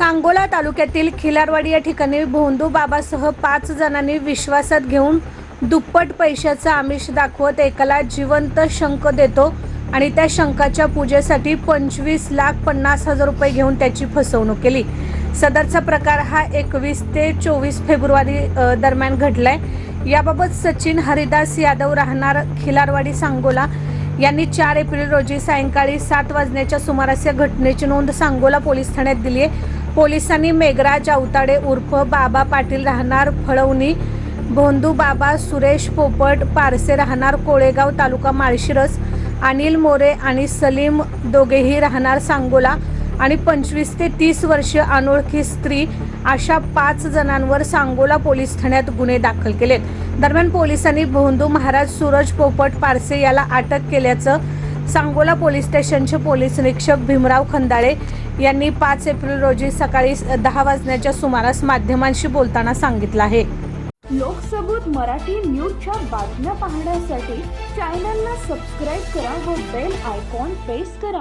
सांगोला तालुक्यातील खिलारवाडी या ठिकाणी भोंदू बाबासह 5 जणांनी विश्वासात घेऊन दुप्पट पैशाचं आमिष दाखवत एकाला जिवंत शंख देतो आणि त्या शंखाच्या पूजेसाठी 25,50,000 रुपये घेऊन त्याची फसवणूक केली। सदरचा प्रकार हा 21 ते 24 फेब्रुवारी दरम्यान घडलाय। याबाबत सचिन हरिदास यादव राहणार खिलारवाडी सांगोला यांनी 4 एप्रिल रोजी सायंकाळी 7 वाजण्याच्या सुमारास या घटनेची नोंद सांगोला पोलीस ठाण्यात दिली आहे। पोलिसांनी मेघराज अवताडे उर्फ बाबा पाटील राहणार फळवणी, भोंदू बाबा सुरेश पोपट पारसे राहणार कोळेगाव तालुका माळशिरस, अनिल मोरे आणि सलीम दोघेही राहणार सांगोला आणि 25 ते 30 वर्षीय अनोळखी स्त्री अशा 5 जणांवर सांगोला पोलीस ठाण्यात गुन्हे दाखल केलेत। दरम्यान पोलिसांनी भोंदू महाराज सूरज पोपट पारसे याला अटक केल्याचं सांगोला पोलीस स्टेशनचे पोलीस निरीक्षक भीमराव खंदाळे यांनी 5 एप्रिल रोजी सकाळी 10 वाजण्याच्या सुमारास माध्यमांशी बोलताना सांगितलं आहे। लोकसबूत मराठी न्यूजच्या बातम्या पाहण्यासाठी चॅनलला सबस्क्राईब करा व बेल आयकॉन प्रेस करा।